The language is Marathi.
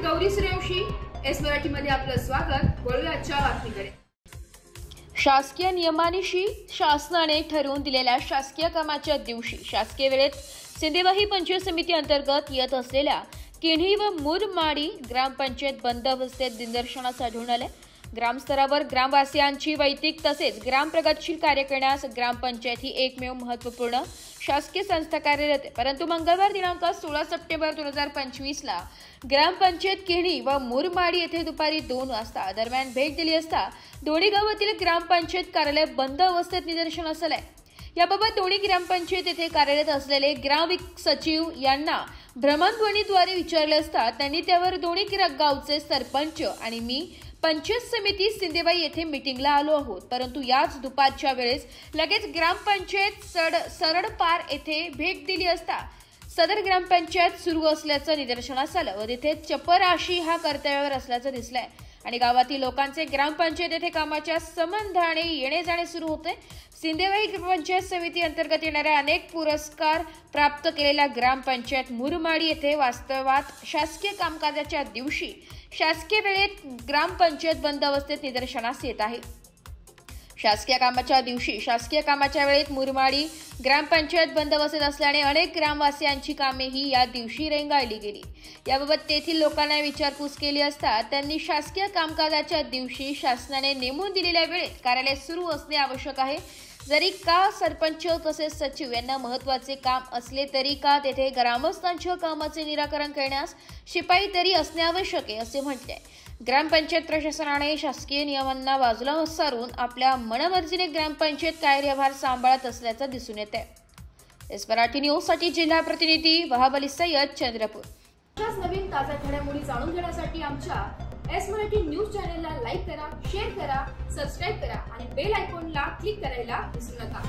गौरी सूर्यवंशी, एस मराठी मध्ये आपलं स्वागत। वळूया आजच्या बातमीकडे। शासकीय नियमानिशी शासनाने ठरवून दिलेल्या शासकीय कामाच्या दिवशी शासकीय वेळेत सिंदेवाही पंचायत समिती अंतर्गत येत असलेल्या किन्ही व मुरमाडी ग्रामपंचायत बंद अवस्थेत निदर्शनास आढळून आले। ग्रामस्तरावर ग्रामवासियांची वैयक्तिक तसेच ग्राम प्रगतशील कार्य करण्यास ग्रामपंचायत ही एकमेव महत्त्वपूर्ण शासकीय संस्था कार्यरत आहे। परंतु मंगळवार दिनांक 16 सप्टेंबर 2025 ला ग्रामपंचायत किन्ही व मुरमाडी येथे दुपारी 2 वाजता दरम्यान भेट दिली असता दोन्ही गावातील ग्रामपंचायत कार्यालय बंद अवस्थेत निदर्शनास आले। याबाबत दोन्ही ग्रामपंचायत येथे कार्यरत असलेले ग्राम सचिव यांना भ्रमणध्वनीद्वारे विचारले असता त्यांनी त्यावर दोन्ही गावचे सरपंच आणि मी पंचायत समिती सिंदेवाही येथे मीटिंगला आलो आहोत, परंतु याच दुपारच्या वेळेस लगेच ग्रामपंचायत सरडपार येथे भेट दिली असता सदर ग्रामपंचायत सुरू असल्याचं निदर्शनास आलं व तिथे चपराशी हा कर्तव्यावर असल्याचं दिसलंय आणि गावातील लोकांचे ग्रामपंचायत येथे कामाच्या संबंधाने येणे जाणे सुरू होते। सिंदेवाही पंचायत समिती अंतर्गत येणाऱ्या अनेक पुरस्कार प्राप्त केलेल्या ग्रामपंचायत मुरमाडी येथे वास्तवात शासकीय कामकाजाच्या दिवशी शासकीय वेळेत ग्रामपंचायत बंद अवस्थेत निदर्शनास येत आहे। शासकीय कामाच्या दिवशी शासकीय कामाच्या वेळेत मुरमाडी ग्रामपंचायत बंद अवस्थेत असल्याने अनेक ग्रामवासियांची कामेही या दिवशी रेंगाळली गेली। याबाबत तेथील लोकांना विचारपूस केली असता त्यांनी शासकीय कामकाजाच्या दिवशी शासनाने नेमून दिलेल्या वेळेत कार्यालय सुरू असणे आवश्यक आहे। जरी का सरपंच तसेच सचिव यांना महत्त्वाचे काम असले तरी का तेथे ग्रामस्थांच्या कामाचे निराकरण करण्यास शिपाई तरी असणे आवश्यक आहे असे म्हटले। ग्रामपंचायत प्रशासनाने शासकीय नियमांना बाजूला सारून आपल्या मनमर्जीने ग्रामपंचायत कार्यभार सांभाळत असल्याचं दिसून येते। एस मराठी न्यूज साठी जिल्हा प्रतिनिधी वहाब सय्यद, चंद्रपूर। अशाच नवीन ताज्या घडामोडी जाणून घेण्यासाठी आमच्या एस मराठी न्यूज चॅनलला लाईक करा, शेअर करा, सबस्क्राइब करा आणि बेल आयकॉनला क्लिक करायला विसरू नका।